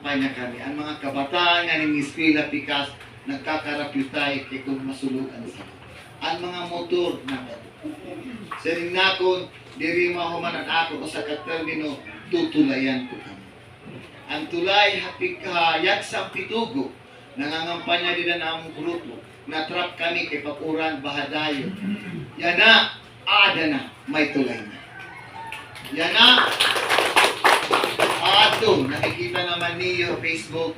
nagkampanya kami. Ang mga kabataan nga ng eskwela pikas nagkakarapyutay kay kung masulugan sa ang mga motor na sa nakon diri mahumanan ako sa katermino tutulayan ko kami. Ang tulay hapig kahayag sa pitugo nangangampanya din na among grupo na trap kami kay papuran bahadayo. Yana ada na may tulay na. Yana ato nakikita naman niyo Facebook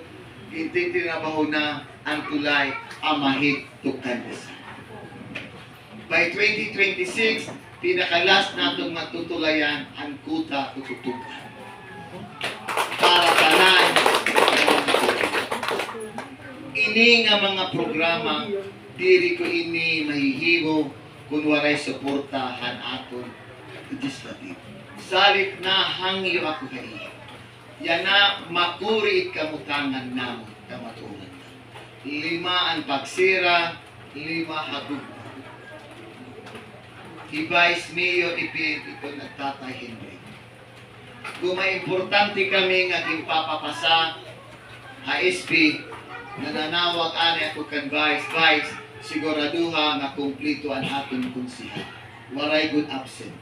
intintinabaho na ang tulay amahig tukan. By 2026, pinakalas natong matutulayan ang kuta tututukan. Para tanan, ini nga mga programa, diri ko ini mahihimo kung walay suportahan aton legislative. Salit na hangyo ako kayo. Yan na makuri kamutangan namon kamaturan. 5 ang pagsira, 5 hagug. I-Vice Mayor ipin ito nagtatay Henry. Kung may importante kami nga papapasa ASP nananawag ani ako kan Vice siguraduha nga kumplito ang aton konsiha. Waray good absent.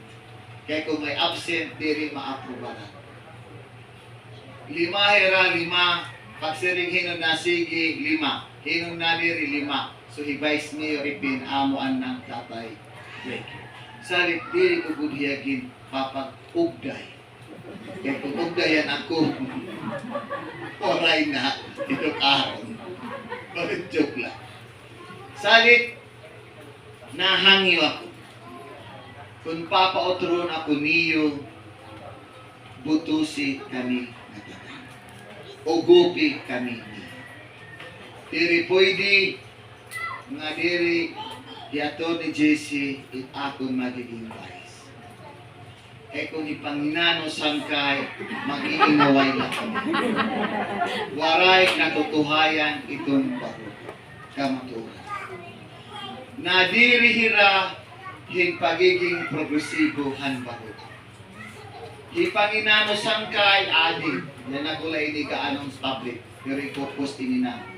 Kaya kung may absent diri maaprobahan. 5 hera 5 pagsiring hinon na sige 5 hinon na diri 5 so i-Vice Mayor ipin amuan ng tatay. Thank you. Salit diri ko budhiyagin papag-ugday. Kaya kung ugdayan ako, oray na, ito karon. Joke lang. Salit, nahangyo ako. Kung papautron ako niyo, butusi kami nagatan. Ugupi kami niyo. Diri pwede, nga diri, di ato ni JC, it ako magiging vice. Eh kung ipanginano sangkay, mag-iinaway na kami. Waray katotohayan itong bago. Kamaturan. Nadirihira hin pagiging progresibo han bago. Ipanginano sangkay, adi, na nagulay ni kaanong public, pero ipopostingin namin.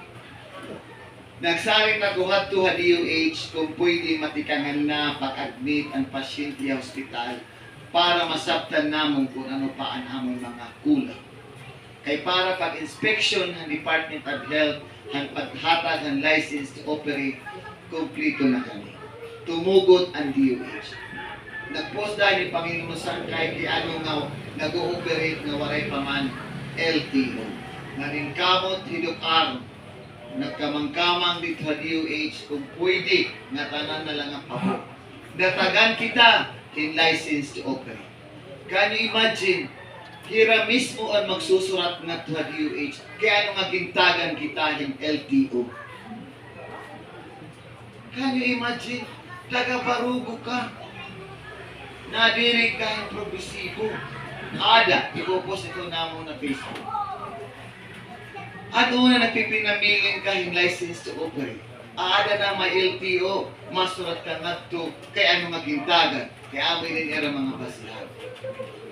Nagsaring na kuhat to DOH kung pwede matikangan na pag-admit ang pasyente sa hospital para masabtan namon kung ano pa ang among mga kulang. Kay para pag-inspection ng Department of Health ang paghatag ng license to operate, kompleto na kami. Tumugot ang DOH. Nagpost dahil ni Panginoon Sangkay kay ano nga nag-ooperate na waray paman LTO. Naringkamot hidok araw. Nagkamang-kamang dito sa DOH kung pwede nga tanan na lang ang pabok. Datagan kita in license to operate. Can you imagine, kira mismo ang magsusurat nga sa DOH, kaya ano nga gintagan kita in LTO? Can you imagine, taga-barugo ka, nadiri ka yung progresibo. Ada, ipopos ito na mo na Facebook. At una nagpipinamiling ka yung license to operate. Aada na may LTO, masurat ka nga to, kay ano magintagan, kaya amoy din era mga basihan.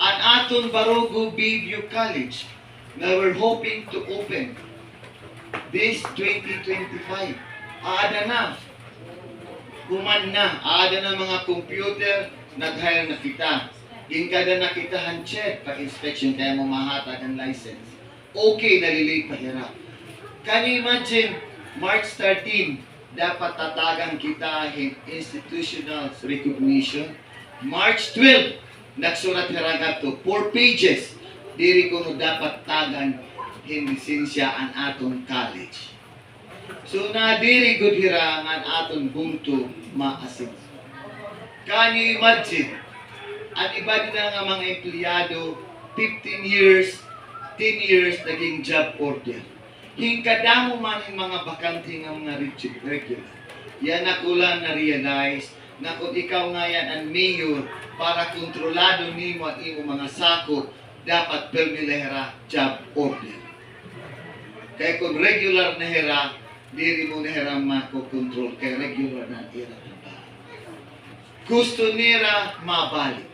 An aton Barugo Bayview College, na we're hoping to open this 2025. Aada na. Human na. Aada na mga computer, nag-hire na kita. Ginkada na kita hand-check, pag-inspection, kaya mo mahatag ang license. Okay, nalilate pa hirap. Can you imagine, March 13, dapat tatagan kita in institutional recognition. March 12, nagsurat hiragat to 4 pages. Diri ko no dapat tagan in lisensya ang aton college. So na diri good hirangan aton bunto maasin. Can you imagine, at iba din nga mga empleyado, 15 years, 10 years naging job order. Hingkadamo man yung mga bakante nga mga regular. Yan ako lang na-realize na kung ikaw nga yan ang mayor para kontrolado nimo ang imo mga sako, dapat permilehera job order. Kaya kung regular na hera, diri mo na hera mako-control. Kaya regular na hera. Gusto nira mabalik.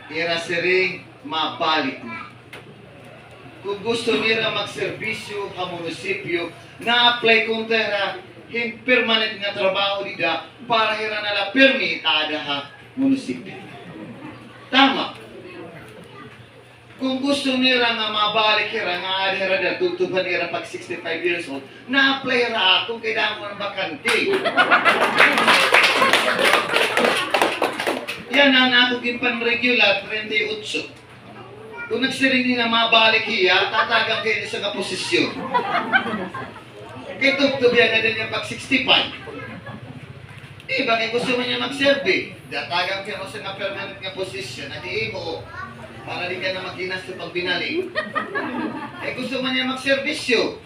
Ira sering mabalik na. kung gusto nila magserbisyo sa munisipyo, na-apply kung na permanent nga trabaho nila para hira nala permitada ha munisipyo. Tama. Kung gusto nila nga mabalik hira nga hira na tutuban nila pag 65 years old, na-apply ra kung kailangan mo ng bakante. Yan ang ako kinpan-regular 38. Kung nagsiring nga mabalik hiya, tatagang kayo sa nga posisyon. Kaya tugtog yan na din yung pag 65. Diba, kaya gusto mo niya mag-serve. Tatagang kayo sa nga permanent nga posisyon. At mo, para di ka na maginas sa pagbinalik. Kaya gusto mo niya mag-servisyo.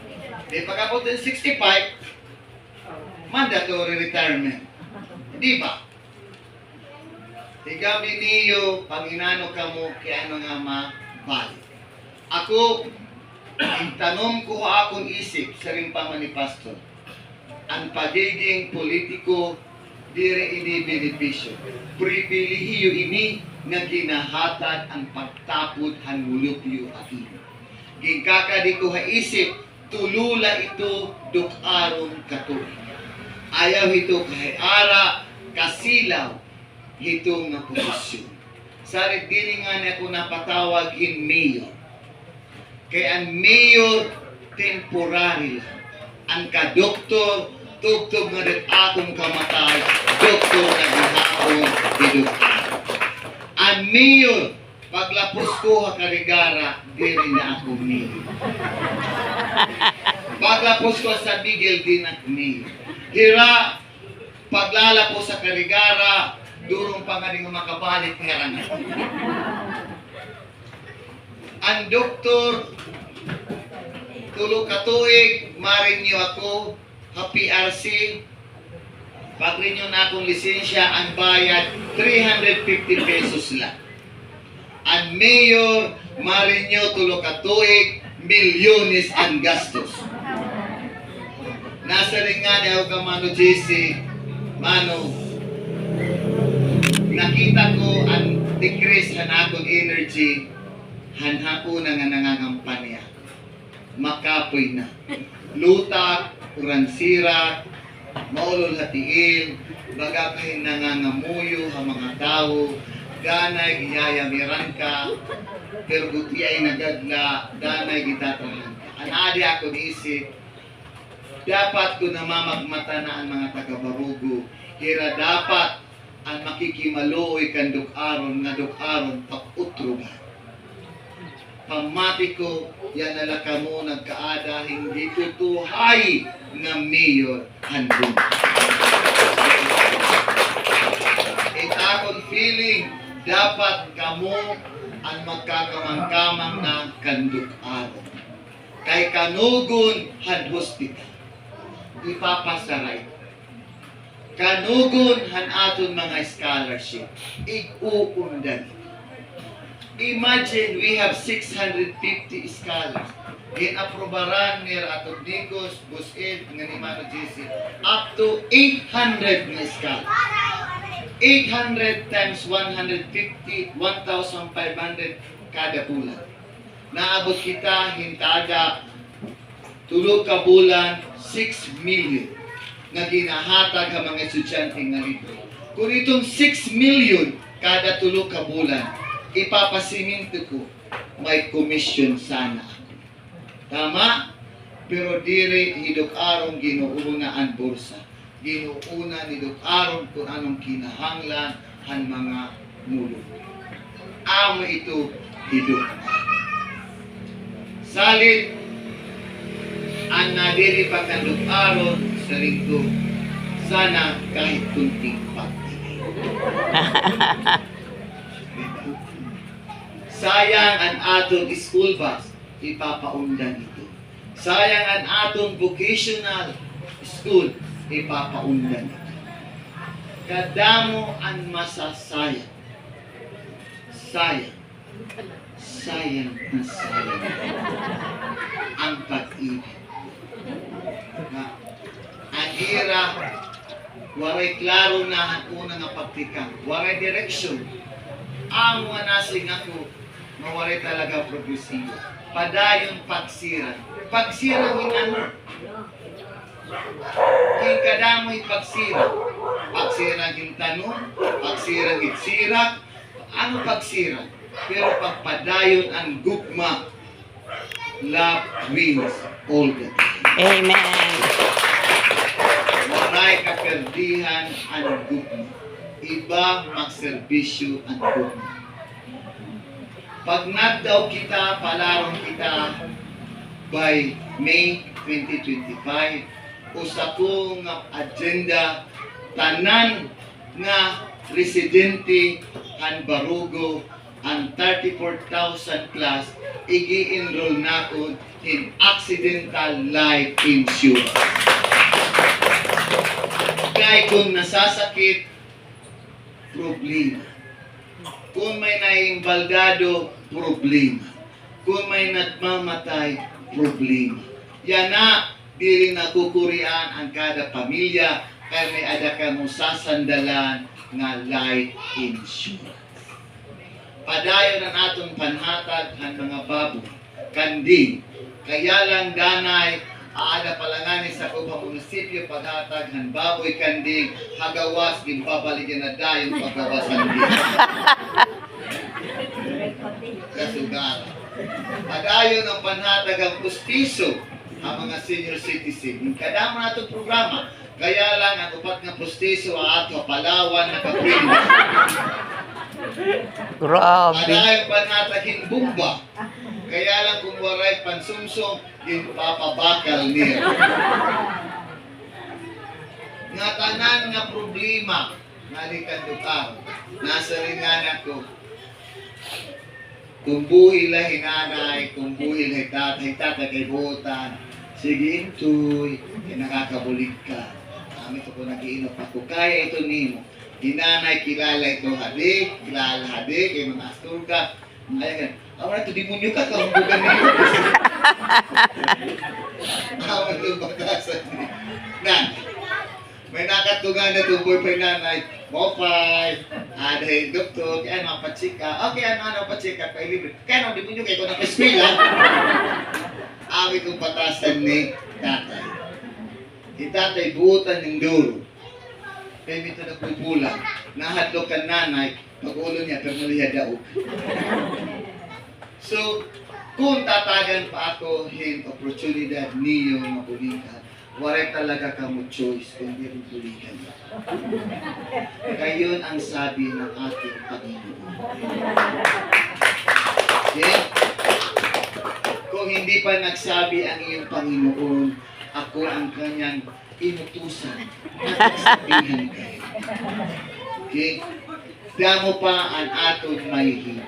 Di pagkapot ng 65, mandatory retirement. Diba? Tigabi niyo, panginano ka mo, kaya ano nga balik. Ako, tanong ko akong isip sa ring ni Pastor, ang pagiging politiko, dire ini benepisyo. Pribilihiyo ini nga ginahatag ang pagtapod han mulupyo atin. Gingkakadi ko ha isip, tulula ito dukaron katuloy. Ayaw ito kahayara, kasilaw, ito nga posisyon. Sarit dili nga na ako napatawag in mayor. Kaya ang mayor, temporary lang. Ang ka-doktor, tugtog nga rin akong kamatay, doktor na gihapon, idukar. Ang mayor, paglapos ko ha karigara, dili na ako mayor. Paglapos ko sa Bigel, din ako mayor. Hira, paglalapos sa karigara, durong pa nga rin makabalik nga. Ang doktor, tulog katuig, marin niyo ako, ha PRC, pag rin na akong lisensya, ang bayad, 350 pesos lang. Ang mayor, marin niyo, tulog katuig, milyones ang gastos. Nasa rin nga daw ka, Mano JC, Mano, nakita ko ang decrease na akong energy, hanhapo na nga nangangampanya. Makapoy na. Lutak, uransira, maulol hatiin, baga kahin nangangamuyo ang mga tao, danay giyayamiran ka, pero guti ay nagadla, danay gitatrahan ka. Anadi ako niisip, dapat ko namamagmata na ang mga taga-Barugo, hira dapat ang makikimaluoy kan dukaron nga dukaron pag-utrogan. Pamati ko, yan nalaka mo nagkaada, hindi tutuhay nga mayor handun. It akong feeling, dapat kamo ang magkakamang-kamang na kandukaron. Kay kanugon han hospital, ipapasaray. Kanugon han aton mga scholarship, ikuundan. Imagine we have 650 scholars. Ginaprobaran ni Atong Digos, Busid, nga ni Mano JC, up to 800 na scholars. 800 times 150, 1,500 kada bulan. Naabot kita, hintada, tulog ka bulan, 6 million na ginahatag ang mga estudyante nga libro. Kung itong 6 million kada tulog ka bulan, ipapasiminto ko, may commission sana ako. Tama? Pero diri hidok-arong ginuuna ang bursa. Ginuuna ni dok-arong kung anong kinahanglan han mga mulog. Amo ito hidok. Salit, ang nadiri pagkandok-aron sa ringko, sana kahit kunting pagtingin. Sayang ang atong school bus, ipapaundan ito. Sayang ang atong vocational school, ipapaundan ito. Kadamo ang masasayang. Sayang. Sayang na sayang. Ang pag-ibig. Ang ira, waray klaro na ang unang pagtikang. Waray direksyon. Ang mga nasing ako, mawaray talaga progresibo. padayon pagsira. Pagsira ng ano? King kadamoy pagsira. Pagsira ng tanong, pagsira ng itsira. Ano pagsira? Pero pagpadayon ang gugma, love wins all the time. Amen. Maray kaperdihan ang gugma. Iba magserbisyo ang gugma. Pag nagdaw kita, palarong kita by May 2025, usa ko nga agenda tanan nga residente han Barugo ang 34,000 plus igi-enroll nako in accidental life insurance. Kaya kung nasasakit, problema. Kung may naimbaldado, problema. Kung may nagmamatay, problema. Yan na, di rin nakukurian ang kada pamilya kaya may ada ka mo sasandalan nga life insurance. Padayon ang atong panhatag ang mga babo, kanding, kaya lang danay, aada palangani sa ubang munisipyo paghatag ng baboy kanding, hagawas, gimpabaligyan na dayon pagkawasan din. Kasugara. Padayon ang panhatag ang pustiso, ang mga senior citizen. Kadama na itong programa, kaya lang ang upat nga pustiso ang ato Palawan na kaprima. Grabe. Padayon panhatagin bumba. Kaya lang kung waray pansumsum, yung papabakal niya. Nga tanan nga problema, nga di kandutang, nasa ringan ako. Kung buhi la hinanay, kung buhi la tatay kay buotan, sige intoy, nakakabulig ka. Kami ito po nag-iinop ako, kaya ito nimo. Hinanay, kilala ito hadi, kilala hadi, kay mga asturga. Ayan, awala ito, demonyo ka, kaumbugan niyo. Awala ito, batasan niyo. Nan, may nakatungan na ito, boyfriend nanay, mopay, aday, doktor, kaya ano, patsika. Okay, ano, patsika, kaya libre. Kaya ano, demonyo, kaya ito na peskwila. Awit itong patasan ni tatay. Si tatay, buutan ng duro. Kaya ito nagpupulang. Nahadlok ka nanay, mag-ulo niya, pero maliha daog. So, kung tatagan pa ako hin oportunidad niyo mabulikan, wala talaga ka mo choice kung hindi bulikan. Kayon ang sabi ng ating Panginoon. Okay? Kung hindi pa nagsabi ang iyong Panginoon, ako ang kanyang inutusan at sabihan kayo. Okay? Damo pa ang atong mahihin.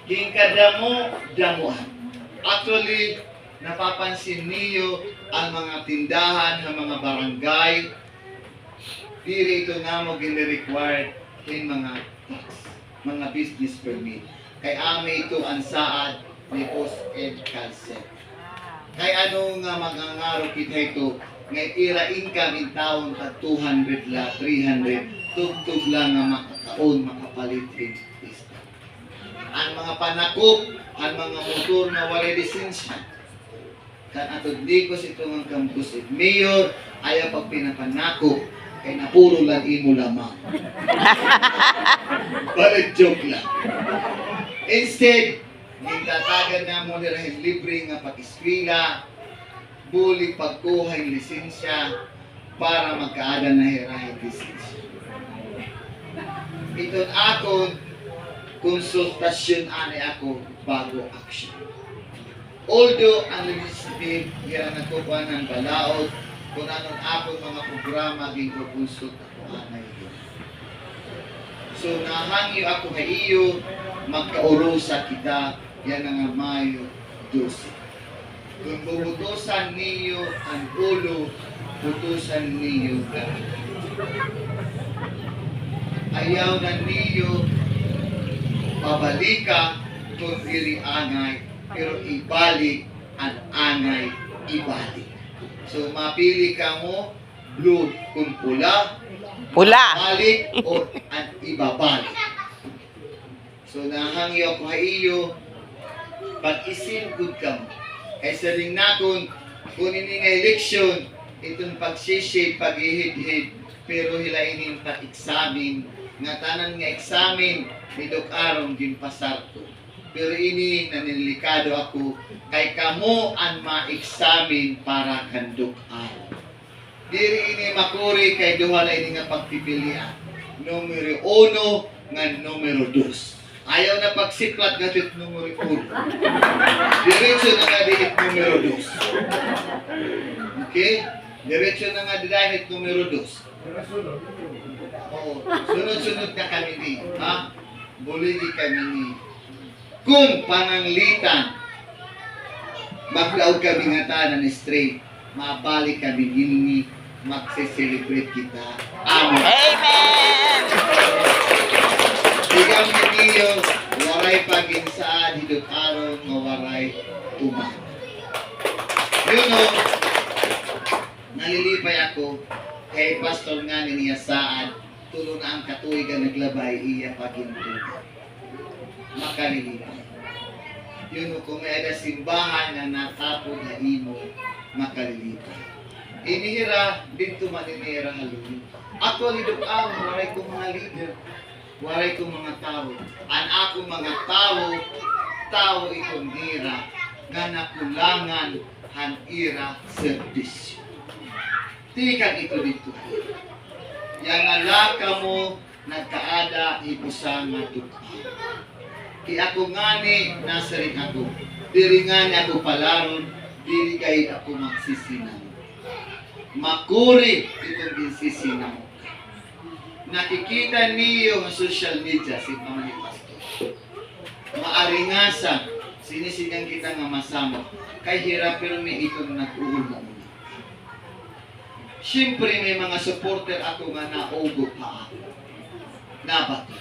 King kadamo, damuhan. Actually, napapansin niyo ang mga tindahan, ang mga barangay, diri ito na mo gini-required in mga tax, mga business permit. Kay ame ito ang saad ni post-ed concept. Kay ano nga magangaro kita ito, ngay ira income in taon at 200 la, 300, tugtog lang nga makakaon, makapalit rin. Ang mga panakop, ang mga motor na wala lisensya. Kan atod di ko sa itong campus mayor, ayaw pag pinapanakop, kay napuro lang imo lamang. Balik joke lang. Instead, nagtatagan na mo nila yung libre nga pag-eskwila, buli pagkuha yung lisensya para magkaada na hirahin lisensya. Ito akon, konsultasyon ani ako bago action. Although ang legislative yan nagkukuha ng balaod kung anong ako mga programa ginko-consult ako anay yun. So nahangyo ako kay iyo magkaurusa kita yan nga Mayo 12. Kung bubutusan niyo ang ulo, butusan niyo ang ayaw na niyo pabalika kung diri angay, pero ibalik ang angay ibalik. So mapili ka mo, blue kung pula, balik o ang ibabalik. So nahangyo ko iyo, pag-isin good ka mo. Kaysa rin nakon, kunin nga eleksyon, itong pagsishape, pag-ihid-hid, pero hilainin pag-examine, nga tanan nga examine, nidok arong ginpasarto. Pero ini nanilikado ako, kay kamo ang ma-examine para kandok araw. Diri ini makuri kay duhala ini nga pagpipilian. Numero 1 nga numero 2. Ayaw na pagsiklat gatit numero 1. Diretso na nga dihit numero 2. Okay? Diretso na nga dihit numero 2. Oo. Sunod-sunod na kami ni. Ha? Buligi kami ni. Kung pananglitan, maglaog kami nga tanan straight, mabalik kami gini, magse-celebrate kita. Amen. Amen! Ikaw ninyo, waray paginsaan, hidot araw, mawaray tuman. Yun o, nalilipay ako, kay pastor nga niya saan, tulo na ang katuigan naglabay, iya pagintugan. Makalilipay. Yun o, kung may ada simbahan na natapon na imo, makalilipay. Inihira, dito maninira halun. Ako, hidot araw, waray kong mga leader. Waray kong mga tao. Ang ako mga tao itong ira, nga nakulangan han ira servisyo. Tikan ito dito. Yang alaka mo, nagkaada, ibusan nga duka. Ki ako ngani, nasa rin ako. Diri ngani ako palaron, diri kay ako magsisinaw. Makuri itong ginsisinaw. Nakikita niyo sa social media si mga pastor. Maaringasan, sinisigang kita nga masama. Kay hirap pero may ito nag-uul na muna. Siyempre may mga supporter ako nga naugo pa ako. Nabato.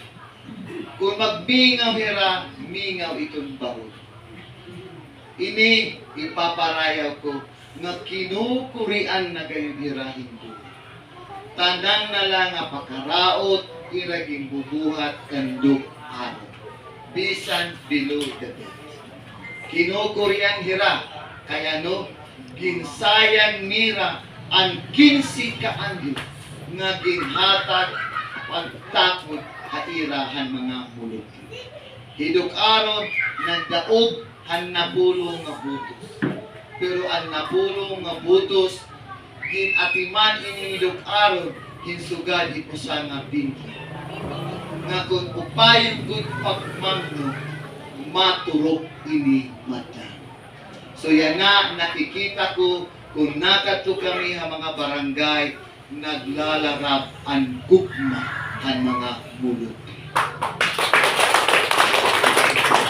Kung magbingaw hira, mingaw itong barod. Ini ipaparayaw ko nga kinukurian na gayon hirahin ko. Tandang na lang nga pakaraot, iraging bubuhat, kanduk, araw. Bisan below the belt. Kinukurian hira, kaya no, ginsayang nira, ang 15 kaanggil, nga ginhatag, pagtakot, hairahan mga mulot. Hidok aron, nagdaog, han napulong nga butos. Pero ang napulong nga butos, ginatiman inidog aron, hinsugad ipusan nga binti. Nga kung upayong good pagmangno, maturok ini mata. So yan na, nakikita ko, kung nakato kami ha mga barangay, naglalarap ang gugma ang mga mulot.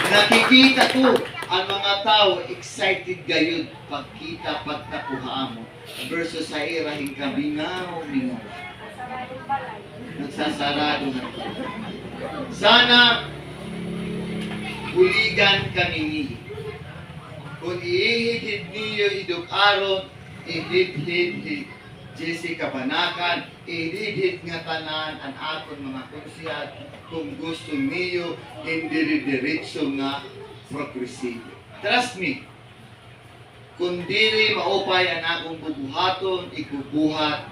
Nakikita ko, ang mga tao excited gayud pagkita pagtapuha mo versus sa irahing kabingaw mingaw. Nagsasarado na. Sana huligan kami niyo. Kung ihihid niyo idog aron, ihid Jessica Banakan, ihid nga tanan ang akon mga konsyal kung gusto niyo hindi diretso nga progresibo. Trust me, kung dili maupay ang akong bubuhaton, ikubuhat,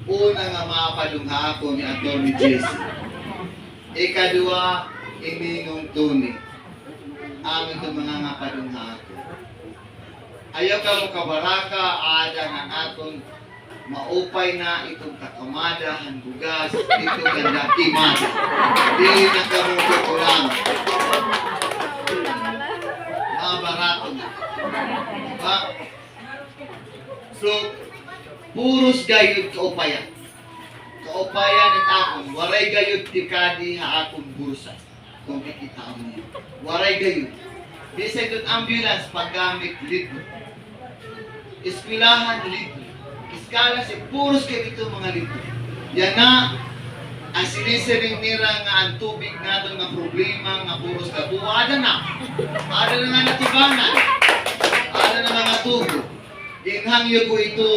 una nga mapadungha ako ni Atty. Jesse. Ikadua, ininong Tony. Amin itong mga nga padungha ako. Ayaw ka mo kabaraka, ada ng atong maupay na itong kakamada, hanbugas, itong ganda, timada. Dili na ka mo kukulang. Barato na. Diba? So, puros gayud kaupayan. Kaupayan at akong, waray gayud tikadi ha akong bursa. Kung kikita mo yun. Waray gayud. Bisay doon ambulance, paggamit, libre. Eskwelahan, libre. Iskala si puros kayo ito mga libre. Yan na, ang sinisiring nira nga ang tubig na doon nga problema nga puros ka buwa, ada na. Ada na nga natibanan. Ada na mga tubo. Ginhangyo ko ito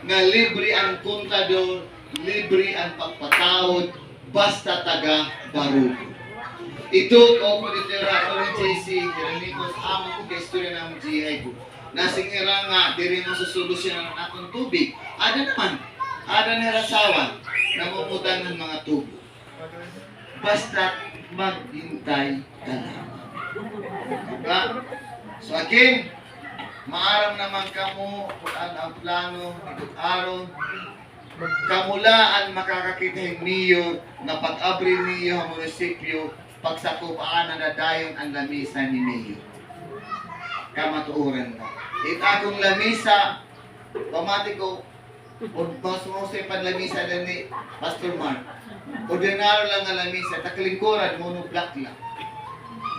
nga libre ang kontador, libre ang pagpatawad, basta taga barugo. Ito, kao po dito ako ng JC, hirani ko sa amo ko kay istorya na mo GI ko. Nasingira nga, diri mo susolusyon ng akong tubig. Ada nirasawan, namumutan ng mga tubo. Basta maghintay ka lang. Diba? So again, maaram naman kamo kung ano ang plano nitong araw. Kamulaan makakakita niyo na pag-abri niyo ang munisipyo pagsakupaan na nadayon ang lamisa ni Mayor. Kamatuuran na. Akong lamisa, pamati ko, mas musay panlamisa na ni Pastor Mark. Ordinaryo lang ang lamisa, takalingkuran, mono-black lang.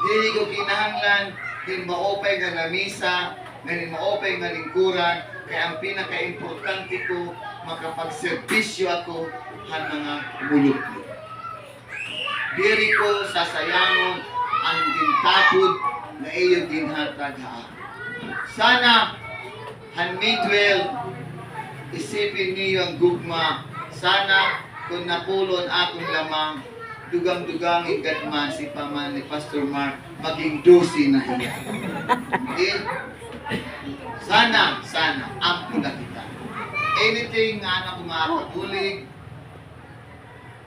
Dili ko kinahanglan, din maopay nga lamisa, din maopay nga lingkuran, kaya ang pinaka-importante ko, makapagservisyo ako han mga mulot. Diri ko sasayangon ang gintapod na iyo ginhatag haan. Sana han Midwell isipin niyo ang gugma. Sana kung napulon akong lamang dugang-dugang igadman si paman ni Pastor Mark maging 12 na iya. Okay? Sana ampo na kita. Anything nga anak ko makakabulig,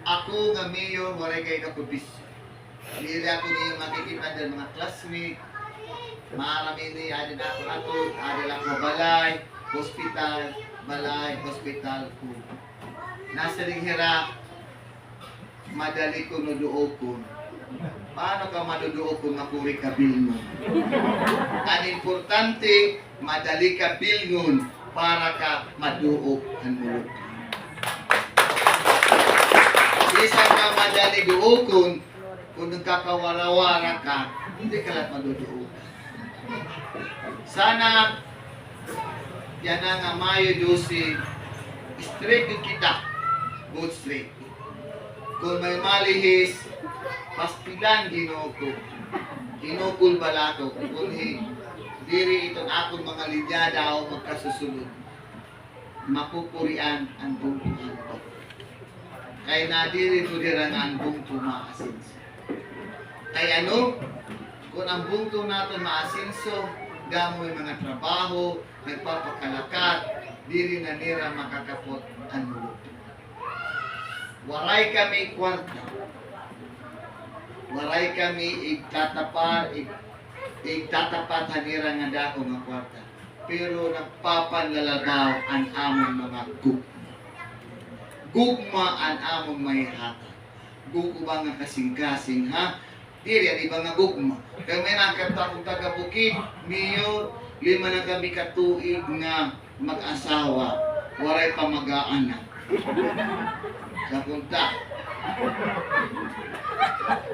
ako nga mayor, waray kayo kapabisyo. Hindi ako niyo makikita dyan mga classmate, marami niya, adin ako ato, adin ako balay, hospital ko. Nasa ring hira, madali ko nuduokon. Paano ka maduduokon makuri ka bilngon? Ang importante, madali ka bilngon para ka maduok ang mulot. Isa ka madali duokon, kung nagkakawarawara ka, hindi ka lang maduduok. Sana, yan nga Mayo 12, straight din kita, good straight. Kung may malihis, pastilan ginukul balato, kung diri itong akong mga linyada o magkasusunod, mapupurian ang bungtuhan ko. Kaya nadiri ito dirang ang bungto maasinso. Kaya kung ang bungto natin maasinso, gamoy mga trabaho, nagpapakalakat, diri na nira makakapot ang mulot. Waray kami kwarta. Waray kami igtatapat hanira nga dako nga kwarta. Pero nagpapanlalagaw ang among mga gugma. Gugma ang among mahihata. Gugma nga kasing-kasing ha. Diri ang iba nga gugma. Kaya may nakita kong taga-bukid, Miyo, 5 na kami katuig nga mag-asawa. Waray pa mag-aanak. Sa punta.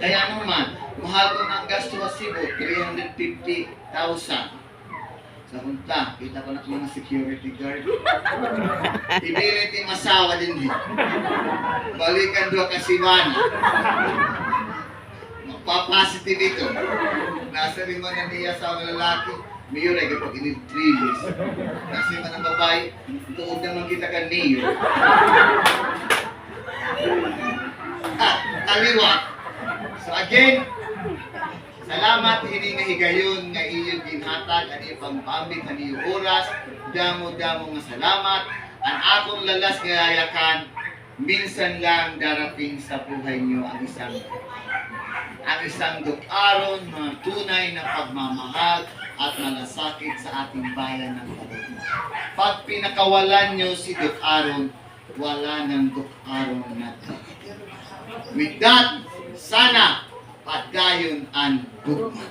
Kaya naman, mahal ko ng gasto sa Cebu, 350,000. Sa punta, kita ko na mga security guard. Ibiliti masawa din. Balikan 2 kasimana. Magpa-positive ito. Nasa 5 na niya sa mga lalaki, Mayor ay kapag in 3 years. Nasa 5 ng babae, tuod naman kita ka Mayor. Aliwat. So again, salamat hindi nga higayon nga iyong ginhatag ang iyong pagpambit ang iyong oras. Damo-damo nga salamat. Ang akong lalas ngayakan, minsan lang darating sa buhay niyo ang isang duk-aron na tunay na pagmamahal at malasakit sa ating bayan ng Laguna. Pag pinakawalan niyo si duk-aron, wala nang duk-aron na tayo. With that, sana padayon ang gugma.